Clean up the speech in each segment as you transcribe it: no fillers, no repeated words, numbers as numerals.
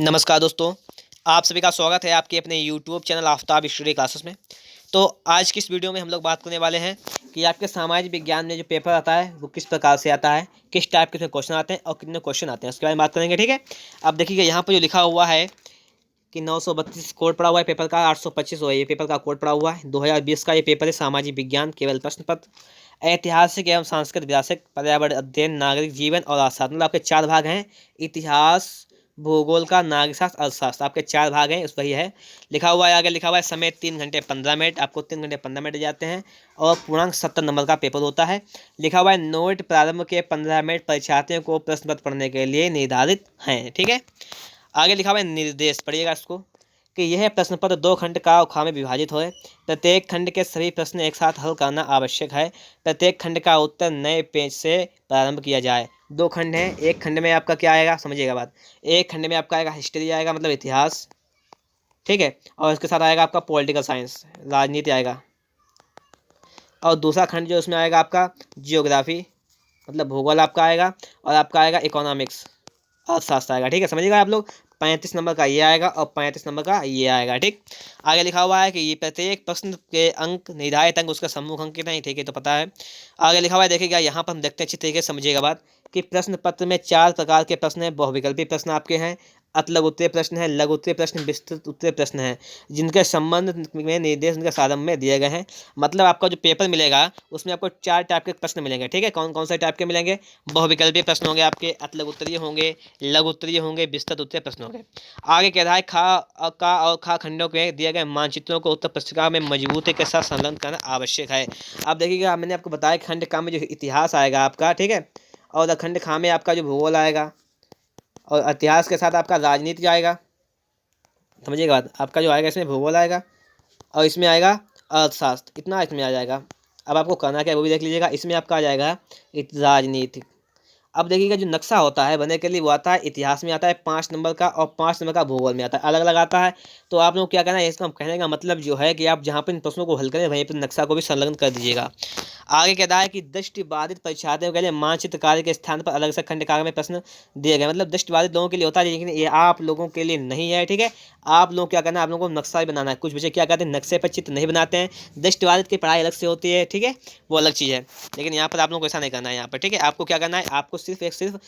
नमस्कार दोस्तों, आप सभी का स्वागत है आपके अपने YouTube channel Aftab study classes में। तो आज की इस वीडियो में हम लोग बात करने वाले हैं कि आपके सामाजिक विज्ञान में जो पेपर आता है वो किस प्रकार से आता है, किस टाइप के उसमें क्वेश्चन आते हैं और कितने क्वेश्चन आते हैं, उसके बारे में बात करेंगे। ठीक है, अब देखिएगा यहाँ पर जो लिखा हुआ है कि 932 कोड पड़ा हुआ है पेपर का, 825 हुआ ये पेपर का कोड पड़ा हुआ है। 2020 का ये पेपर है सामाजिक विज्ञान, केवल प्रश्न पत्र, ऐतिहासिक एवं सांस्कृतिक विरासत, पर्यावरण अध्ययन, नागरिक जीवन और अर्थशास्त्र। मतलब आपके चार भाग हैं, इतिहास, भूगोल का, नागरिक शास्त्र, अर्थशास्त्र, आपके चार भाग हैं। उस वही है लिखा हुआ है, आगे लिखा हुआ है समय 3 घंटे 15 मिनट, आपको 3 घंटे 15 मिनट जाते हैं और पूर्णांक 70 नंबर का पेपर होता है। लिखा हुआ है नोट प्रारंभ के 15 मिनट परीक्षार्थियों को प्रश्न पत्र पढ़ने के लिए निर्धारित हैं। ठीक है, आगे लिखा हुआ है निर्देश, पढ़िएगा इसको, कि यह प्रश्न पत्र 2 खंड का खा में विभाजित होए। प्रत्येक खंड के सभी प्रश्न एक साथ हल करना आवश्यक है। प्रत्येक खंड का उत्तर नए पेज से प्रारंभ किया जाए। 2 खंड हैं, एक खंड में आपका क्या आएगा, समझिएगा बात। एक खंड में आपका आएगा हिस्ट्री आएगा, मतलब इतिहास, ठीक है, और इसके साथ आएगा आपका पॉलिटिकल साइंस, राजनीति आएगा। और दूसरा खंड जो उसमें आएगा आपका जियोग्राफी, मतलब भूगोल आपका आएगा, और आपका आएगा इकोनॉमिक्स, अर्थशास्त्र आएगा। ठीक है, समझिएगा आप लोग। 35 नंबर का ये आएगा और 35 नंबर का ये आएगा। ठीक, आगे लिखा हुआ है कि ये प्रत्येक प्रश्न के अंक, निर्धारित अंक, उसका सम्मुख अंक कितना ही, ठीक है, तो पता है। आगे लिखा हुआ है, देखिएगा यहाँ पर हम देखते हैं, अच्छी तरीके से समझिएगा बात, कि प्रश्न पत्र में 4 प्रकार के प्रश्न हैं। बहुविकल्पी प्रश्न आपके हैं, अतलग उत्तरीय प्रश्न है, लघु उत्तरीय प्रश्न, विस्तृत उत्तरीय प्रश्न है, जिनके संबंध में निर्देश उनके साधन में दिए गए हैं। मतलब आपका जो पेपर मिलेगा उसमें आपको 4 टाइप के प्रश्न मिलेंगे। ठीक है, कौन कौन से टाइप के मिलेंगे? बहुविकल्पी प्रश्न होंगे आपके, अतलग उत्तरीय होंगे, लघु उत्तरीय होंगे, विस्तृत उत्तरीय प्रश्न होंगे। आगे कह रहा है का और खा खंडों के दिए गए मानचित्रों को उत्तर पुस्तिका में मजबूती के साथ संलग्न करना आवश्यक है। अब देखिएगा, मैंने आपको बताया खंड का में जो इतिहास आएगा आपका, ठीक है, और खंड खा में आपका जो भूगोल आएगा, और इतिहास के साथ आपका राजनीति आएगा। समझिएगा बात, आपका जो आएगा इसमें भूगोल आएगा और इसमें आएगा अर्थशास्त्र, इतना इसमें आ जाएगा। अब आपको करना क्या है वो भी देख लीजिएगा। इसमें आपका आ जाएगा राजनीति। अब देखिएगा, जो नक्शा होता है बनने के लिए वो आता है इतिहास में आता है 5 नंबर का, और 5 नंबर का भूगोल में आता है, अलग अलग आता है। तो आप लोग क्या करना है, इसका कहने का मतलब जो है कि आप जहाँ पर इन प्रश्नों को हल करें वहीं पर नक्शा को भी संलग्न कर दीजिएगा। आगे कहता है कि दृष्टिबाधित परीक्षार्थियों के लिए मानचित्र कार्य के स्थान पर अलग से खंड कार्य में प्रश्न दिए गए। मतलब दृष्टिबाधित लोगों के लिए होता है, लेकिन ये आप लोगों के लिए नहीं है। ठीक है, आप लोग क्या करना है, आप लोगों को नक्शा ही बनाना है। कुछ बच्चे क्या करते हैं, नक्शे पर चित्र नहीं बनाते हैं। दृष्टिबाधित की पढ़ाई अलग से होती है, ठीक है, वो अलग चीज़ है, लेकिन यहाँ पर आप लोगों को ऐसा नहीं करना है। यहाँ पर ठीक है, आपको क्या करना है, आपको सिर्फ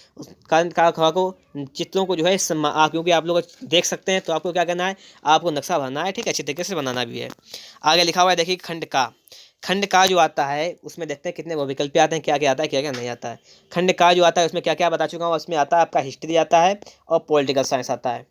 कारण का को चित्रों को जो है क्योंकि आप लोग देख सकते हैं, तो आपको क्या करना है, आपको नक्शा भरना है, ठीक है, अच्छी तरीके से बनाना भी है। आगे लिखा हुआ है, देखिए खंड का जो आता है उसमें देखते हैं कितने वो विकल्प आते हैं, क्या क्या आता है, क्या क्या नहीं आता है। खंड का जो आता है उसमें क्या क्या बता चुका हूँ, उसमें आता है आपका हिस्ट्री आता है और पॉलिटिकल साइंस आता है।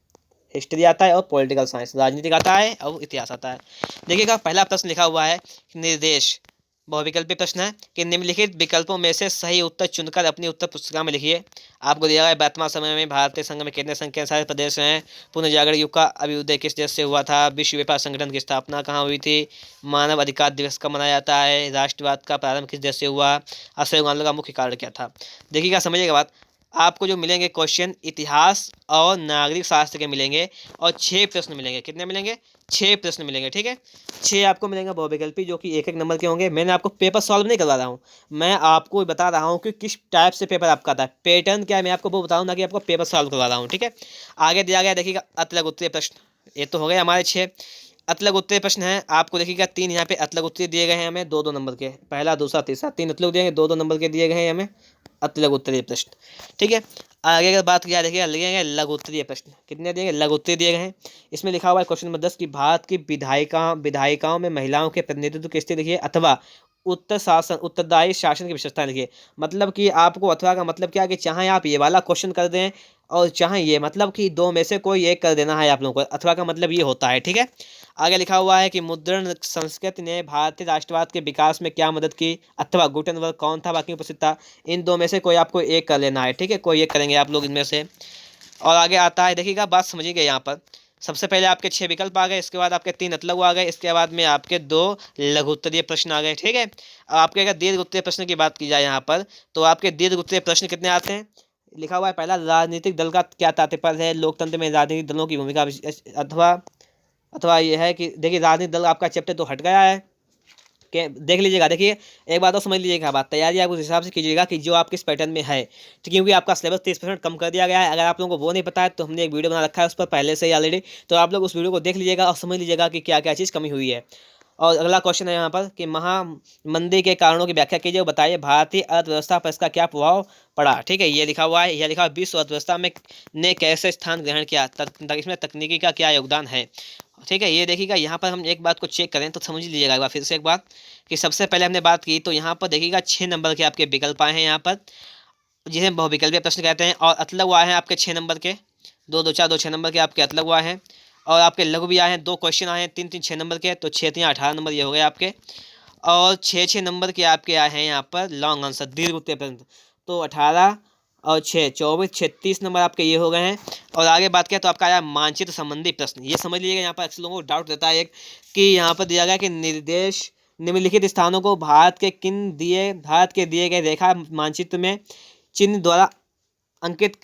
हिस्ट्री आता है और पॉलिटिकल साइंस, राजनीतिक आता है और इतिहास आता है। देखिएगा, पहला प्रश्न लिखा हुआ है निर्देश, बहुविकल्पी प्रश्न है कि निम्नलिखित विकल्पों में से सही उत्तर चुनकर अपनी उत्तर पुस्तिका में लिखिए। आपको दिया गया वर्तमान समय में भारतीय संघ में कितने संख्या सारे प्रदेश हैं, पुनर्जागरण युग का अभ्युदय किस देश से हुआ था, विश्व व्यापार संगठन की स्थापना कहाँ हुई थी, मानव अधिकार दिवस कब मनाया जाता है, राष्ट्रवाद का प्रारंभ किस देश से हुआ, असहयोग आंदोलन का मुख्य कारण क्या था। देखिएगा, समझिएगा बात, आपको जो मिलेंगे क्वेश्चन इतिहास और नागरिक शास्त्र के मिलेंगे, और 6 प्रश्न मिलेंगे। कितने मिलेंगे? 6 प्रश्न मिलेंगे। ठीक है, 6 आपको मिलेंगे बहुविकल्पी, जो कि 1-1 नंबर के होंगे। मैंने आपको पेपर सॉल्व नहीं करवा रहा हूँ, मैं आपको बता रहा हूँ कि किस टाइप से पेपर आपका आता है, पैटर्न क्या है, मैं आपको वो बताऊँ ना कि आपको पेपर सॉल्व करवा रहा हूँ। ठीक है, आगे दिया गया, देखिएगा, अतलग उत्तरीय प्रश्न, ये तो हो गए हमारे 6 अतलग उत्तरीय प्रश्न हैं। आपको देखिएगा 3 यहाँ पे अतलग उत्तरीय दिए गए हैं हमें, 2-2 नंबर के, पहला दूसरा तीसरा, 3 अतलग दिए गए, 2-2 नंबर के दिए गए हैं हमें अतलग उत्तरीय प्रश्न। ठीक है, आगे अगर बात किया, देखिए लगेंगे लघु उत्तरीय प्रश्न, कितने दिए गए, लघु उत्तरीय दिए गए हैं। इसमें लिखा हुआ है क्वेश्चन नंबर 10 की भारत की विधायिकाओं में महिलाओं के प्रतिनिधित्व की स्थिति लिखिए, अथवा उत्तरदायी शासन की विशेषता लिखिए। मतलब कि आपको अथवा का मतलब क्या है, कि चाहे आप ये वाला क्वेश्चन कर दें और चाहे ये, मतलब कि 2 में से कोई एक कर देना है आप लोगों को, अथवा का मतलब ये होता है। ठीक है, आगे लिखा हुआ है कि मुद्रण संस्कृति ने भारतीय राष्ट्रवाद के विकास में क्या मदद की, अथवा गुटेनबर्ग कौन था, बाकी उपस्थित था। इन 2 में से कोई आपको एक कर लेना है। ठीक है, कोई एक करेंगे आप लोग इनमें से। और आगे आता है, देखिएगा, बात समझिएगा, यहाँ पर सबसे पहले आपके 6 विकल्प आ गए, इसके बाद आपके 3 अतलग आ गए, इसके बाद में आपके 2 लघु उत्तरीय प्रश्न आ गए। ठीक है, अब आपके अगर दीर्घ उत्तरीय प्रश्न की बात की जाए यहाँ पर, तो आपके दीर्घ उत्तरीय प्रश्न कितने आते हैं, लिखा हुआ है पहला, राजनीतिक दल का क्या तात्पर्य है, लोकतंत्र में राजनीतिक दलों की भूमिका, अथवा अथवा यह है कि देखिए राजनीतिक दल आपका चैप्टर तो हट गया है, देख लीजिएगा। देखिए एक बात तो समझ लीजिएगा, बात तैयारी आप उस हिसाब से कीजिएगा कि जो आप किस पैटर्न में है, तो क्योंकि आपका सिलेबस 30% कम कर दिया गया है। अगर आप लोगों को वो नहीं पता है तो हमने एक वीडियो बना रखा है उस पर पहले से ही ऑलरेडी, तो आप लोग उस वीडियो को देख लीजिएगा और समझ लीजिएगा कि क्या क्या चीज़ कमी हुई है। और अगला क्वेश्चन है यहाँ पर कि महामंदी के कारणों की व्याख्या कीजिए, बताइए भारतीय अर्थव्यवस्था पर इसका क्या प्रभाव पड़ा। ठीक है, ये लिखा हुआ है, यह लिखा हुआ विश्व अर्थव्यवस्था में ने कैसे स्थान ग्रहण किया, इसमें तकनीकी का क्या योगदान है। ठीक है, ये देखिएगा यहाँ पर हम एक बात को चेक करें तो समझ लीजिएगा एक बार फिर से एक बात कि सबसे पहले हमने बात की तो यहाँ पर देखिएगा 6 नंबर के आपके विकल्प आए हैं यहाँ पर, जिन्हें बहुविकल्पीय प्रश्न कहते हैं, और अतलग आए हैं आपके 6 नंबर के, 2 2 4 2 6 नंबर के आपके अतलग आए हैं, और आपके लघु भी आए हैं, 2 क्वेश्चन आए हैं 3 3 6 नंबर के, तो 6 3 18 नंबर ये हो गए आपके, और 6 6 नंबर के आपके आए हैं यहाँ पर लॉन्ग आंसर दीर्घ उत्तर प्रश्न, तो 18 और 6 24 36 नंबर आपके ये हो गए हैं। और आगे बात करें तो आपका आया मानचित्र संबंधी प्रश्न, ये समझ लीजिएगा। यहाँ पर अक्सर लोगों को डाउट रहता है एक कि यहाँ पर दिया गया कि निर्देश निम्नलिखित स्थानों को भारत के दिए गए रेखा मानचित्र में चिन्ह द्वारा अंकित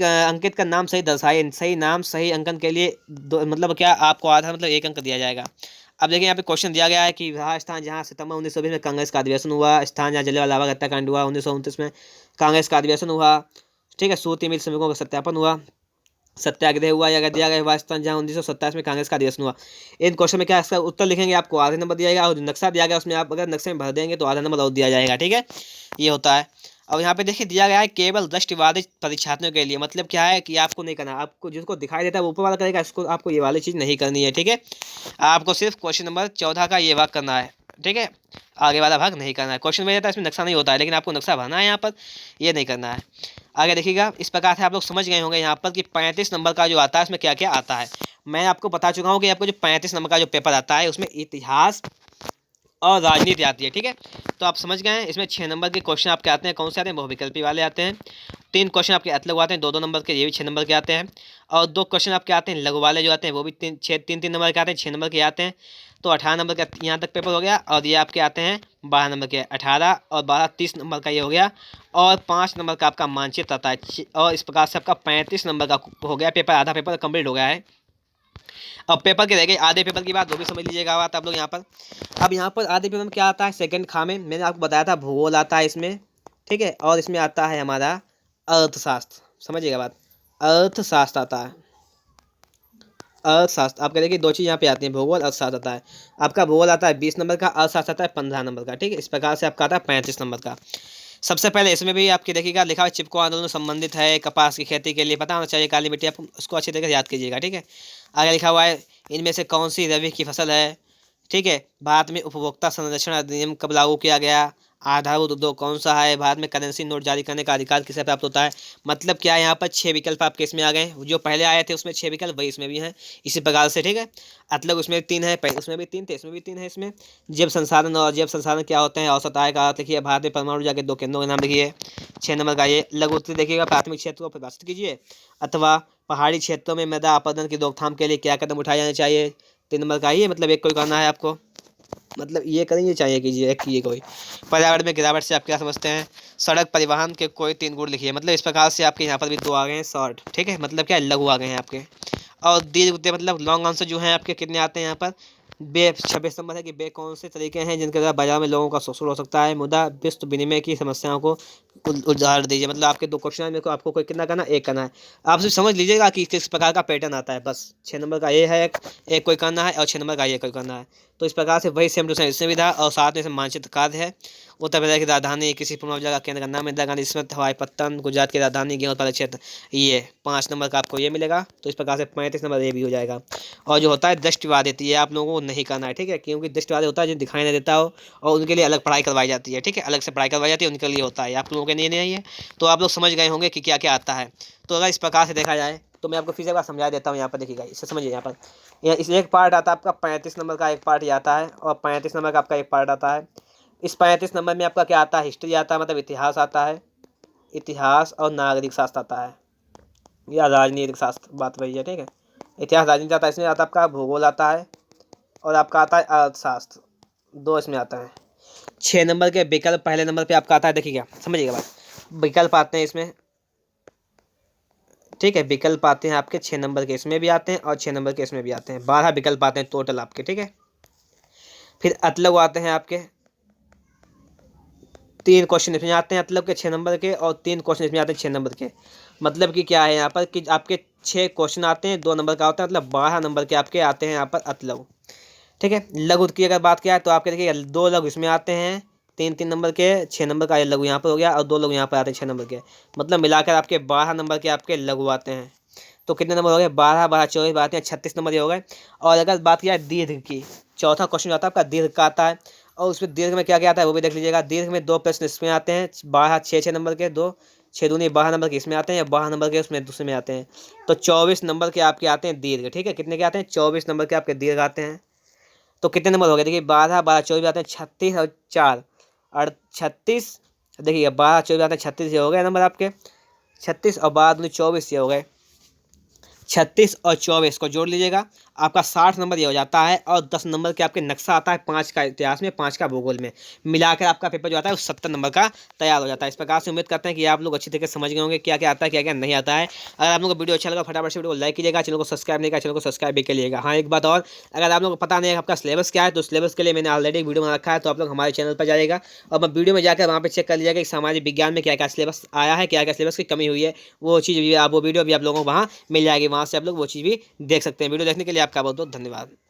का नाम सही दर्शाए। सही नाम सही अंकन के लिए मतलब क्या आपको आधा मतलब 1 अंक दिया जाएगा। अब देखिए यहाँ पे क्वेश्चन दिया गया है कि वह स्थान जहाँ सितंबर 1920 में कांग्रेस का अधिवेशन हुआ, स्थान जहाँ जलियांवाला बाग हत्याकांड हुआ 1929 में कांग्रेस का अधिवेशन हुआ। ठीक है, सूती मिल श्रमिकों का सत्यापन हुआ, सत्याग्रह हुआ, या दिया गया हुआ स्थान जहाँ 1927 में कांग्रेस का अधिवेशन हुआ। इन क्वेश्चन में क्या इसका उत्तर लिखेंगे आपको आधे नंबर दिया जाएगा, और जो नक्शा दिया गया उसमें आप अगर नक्शे में भर देंगे तो आधा नंबर और दिया जाएगा। ठीक है, ये होता है। और यहाँ पे देखिए दिया गया है केवल दृष्टिबाधित परीक्षार्थियों के लिए, मतलब क्या है कि आपको नहीं करना, आपको जिसको दिखाई देता है वो ऊपर वाला करेगा, इसको आपको ये वाली चीज़ नहीं करनी है। ठीक है, आपको सिर्फ क्वेश्चन नंबर 14 का ये भाग करना है। ठीक है, आगे वाला भाग नहीं करना है। क्वेश्चन में जाता है इसमें नक्शा नहीं होता है, लेकिन आपको नक्शा भरना है यहाँ पर, ये नहीं करना है। आगे देखिएगा, इस प्रकार से आप लोग समझ गए होंगे यहाँ पर कि 35 नंबर का जो आता है उसमें क्या क्या आता है। मैं आपको बता चुका हूँ कि आपको जो 35 नंबर का जो पेपर आता है उसमें इतिहास और राजनीति आती है। ठीक है, तो आप समझ गए हैं। इसमें 6 नंबर के क्वेश्चन आपके आते हैं, कौन से आते हैं, बहुविकल्पी वाले आते हैं। 3 क्वेश्चन आपके अतलग आते हैं 2 2 नंबर के, ये भी 6 नंबर के आते हैं। और 2 क्वेश्चन आपके आते हैं लघु वाले जो आते हैं वो भी 3 3 नंबर के आते हैं, 6 नंबर के आते हैं। तो 18 नंबर का यहाँ तक पेपर हो गया। और ये आपके आते हैं 12 नंबर के, 18 और 12 30 नंबर का ये हो गया। और 5 नंबर का आपका मानचित्र आता है। और इस प्रकार से आपका 35 नंबर का हो गया पेपर, आधा पेपर कंप्लीट हो गया है। अब पेपर के रह गए आधे पेपर की बात, वो भी समझ लीजिएगा बात आप लोग यहाँ पर। अब यहाँ पर आधे पेपर में क्या आता है, सेकंड खा में मैंने आपको बताया था भूगोल आता है इसमें। ठीक है, और इसमें आता है हमारा अर्थशास्त्र, समझिएगा बात, अर्थशास्त्र आता है। अर्थशास्त्र आपका देखिए 2 चीज़ यहाँ पे आती हैं, भूगोल अर्थशास्त्र आता है। आपका भूगोल आता है 20 नंबर का, अर्थशास्त्र आता है 15 नंबर का। ठीक है, इस प्रकार से आपका आता है 35 नंबर का। सबसे पहले इसमें भी आपकी देखिएगा लिखा हुआ चिपको आंदोलन संबंधित है, कपास की खेती के लिए पता होना चाहिए, काली मिट्टी, आप उसको अच्छी तरीके से याद कीजिएगा। ठीक है, आगे लिखा हुआ है इनमें से कौन सी रबी की फसल है। ठीक है, भारत में उपभोक्ता संरक्षण अधिनियम कब लागू किया गया, आधारभूत उद्योग कौन सा है, भारत में करेंसी नोट जारी करने का अधिकार किसे प्राप्त होता है। मतलब क्या है, यहाँ पर 6 विकल्प आपके इसमें आ गए, जो पहले आए थे उसमें 6 विकल्प वही इसमें भी हैं इसी प्रकार से। ठीक है, मतलब उसमें 3 है, उसमें भी 3 थे, इसमें भी 3 है। इसमें जैव संसाधन और जैव संसाधन क्या होते हैं, औसत आय का अर्थ लिखिए, भारत में परमाणु ऊर्जा के 2 केंद्रों के नाम लिखिए। 6 नंबर का ये लघु उत्तर देखिएगा, प्राथमिक क्षेत्र को परिभाषित कीजिए, अथवा पहाड़ी क्षेत्रों में मृदा अपरदन की रोकथाम के लिए क्या कदम उठाए जाने चाहिए। 3 नंबर का ये मतलब एक कोई करना है आपको, मतलब ये करेंगे चाहिए कीजिए एक ये कोई। पर्यावरण में गिरावट से आप क्या समझते हैं, सड़क परिवहन के कोई 3 गुण लिखिए। मतलब इस प्रकार से आपके यहाँ पर भी 2 आ गए हैं शॉर्ट। ठीक है, मतलब क्या लघु आ गए हैं आपके। और दीर्घ उत्तर मतलब लॉन्ग आंसर जो है आपके कितने आते हैं यहाँ पर, 26 नंबर है कि बे कौन से तरीके हैं जिनके द्वारा बाजार में लोगों का शोषण हो सकता है, मुद्रा विश्व विनिमय की समस्याओं को उदाहरण दीजिए। मतलब आपके 2 क्वेश्चन है, मेरे को आपको कोई कितना करना है, 1 करना है। आप सिर्फ समझ लीजिएगा कि किस प्रकार का पैटर्न आता है, बस 6 नंबर का ये है एक कोई करना है, और 6 नंबर का ये कोई करना है। तो इस प्रकार से वही सेम टू सेम इसमें भी था। और साथ में मानचित्र कार्य है, उत्तर प्रदेश की राजधानी, किसी पूर्व जगह केंद्र का नाम, इंदिरा गांधी स्मृति हवाई पत्तन, गुजरात की राजधानी, गेहूं उत्पादक क्षेत्र, ये 5 नंबर का आपको ये मिलेगा। तो इस प्रकार से 35 नंबर ये भी हो जाएगा। और जो होता है दृष्टिबाधित, ये आप लोगों को नहीं करना है। ठीक है, क्योंकि दृष्टिबाधित होता है जो दिखाई नहीं देता हो, और उनके लिए अलग पढ़ाई करवाई जाती है। ठीक है, अलग से पढ़ाई करवाई जाती है, उनके लिए होता है, आप लोगों के लिए नहीं है। तो आप लोग समझ गए होंगे कि क्या क्या आता है। तो अगर इस प्रकार से देखा जाए तो मैं आपको फिर से एक बार समझा देता हूँ। यहाँ पर देखिएगा, इससे समझिए। यहाँ पर इस एक पार्ट आता है आपका 35 नंबर का, एक पार्ट ये आता है, और 35 नंबर का आपका एक पार्ट आता है। इस 35 नंबर में आपका क्या आता है, हिस्ट्री आता है, मतलब इतिहास आता है, इतिहास और नागरिक शास्त्र आता है, या राजनीतिक शास्त्र, बात वही है। ठीक है, इतिहास राजनीति आता है। इसमें आता है आपका भूगोल आता है, और आपका आता है अर्थशास्त्र, 2 इसमें आता है। 6 नंबर के विकल्प पहले नंबर पे आपका आता है, देखिएगा समझिएगा बात, विकल्प आते हैं इसमें। ठीक है, विकल्प आते हैं आपके 6 नंबर के इसमें भी आते हैं, और 6 नंबर के इसमें भी आते हैं, 12 विकल्प आते हैं टोटल आपके। ठीक है, फिर अतलग आते हैं आपके 3 क्वेश्चन इसमें आते हैं मतलब के 6 नंबर के, और 3 क्वेश्चन इसमें आते हैं 6 नंबर के। मतलब कि क्या है यहाँ पर कि आपके 6 क्वेश्चन आते हैं, 2 नंबर का होता है, मतलब 12 नंबर के आपके आते हैं यहाँ पर अतलव। ठीक है। लघु की अगर बात किया तो आपके देखिए 2 लघु इसमें आते हैं 3-3 नंबर के, 6 नंबर का ये लघु यहाँ पर हो गया, और 2 लघु यहाँ पर आते हैं 6 नंबर के। मतलब मिलाकर आपके 12 नंबर के आपके लघु आते हैं। तो कितने नंबर हो गए? 12 12 24 आते हैं, 36 नंबर ये हो गए। और अगर बात किया दीर्घ की, चौथा क्वेश्चन आता है आपका दीर्घ का आता है, और उसमें दीर्घ में क्या क्या आता है वो भी देख लीजिएगा। दीर्घ में 2 प्रश्न इसमें आते हैं, 12 6 नंबर के, 2 6 दूनी 12 नंबर के इसमें आते हैं, या 12 नंबर के उसमें दूसरे में आते हैं। तो 24 नंबर के आपके आते हैं दीर्घ। ठीक है, कितने के आते हैं? 24 नंबर के आपके दीर्घ आते हैं। तो कितने नंबर हो गए? देखिए 12 12 24 आते हैं 36, और 4 और 36, देखिए 12 24 आते हैं 36, ये हो गए नंबर आपके 36, और 12 दूनी 24 ये हो गए 36 और 24 को जोड़ लीजिएगा, आपका 60 नंबर ये हो जाता है। और 10 नंबर के आपके नक्शा आता है 5 का इतिहास में, 5 का भूगोल में, मिलाकर आपका पेपर जो आता है वो 70 नंबर का तैयार हो जाता है। इस प्रकार से उम्मीद करते हैं कि आप लोग अच्छी तरीके से समझ गए होंगे क्या क्या आता है क्या क्या नहीं आता है। अगर आप लोग को वीडियो अच्छा लगा फटाफट से वीडियो को लाइक कीजिएगा, चैनल को सब्सक्राइब नहीं किया चैनल को सब्सक्राइब भी करिएगा। हाँ, एक बात और, अगर आप लोग को पता नहीं है आपका सिलेबस क्या है तो सिलेबस के लिए मैंने ऑलरेडी वीडियो बना रखा है, तो आप लोग हमारे चैनल पर जाइएगा और मैं वीडियो में जाकर वहाँ पर चेक कर लीजिएगा कि सामाजिक विज्ञान में क्या क्या सिलेबस आया है, क्या क्या सिलेबस की कमी हुई है। वो चीज़ भी, आप वो वीडियो भी आप लोगों को वहाँ मिल जाएगी, वहाँ से आप लोग वो चीज़ भी देख सकते हैं। वीडियो देखने के लिए आपका बहुत बहुत धन्यवाद।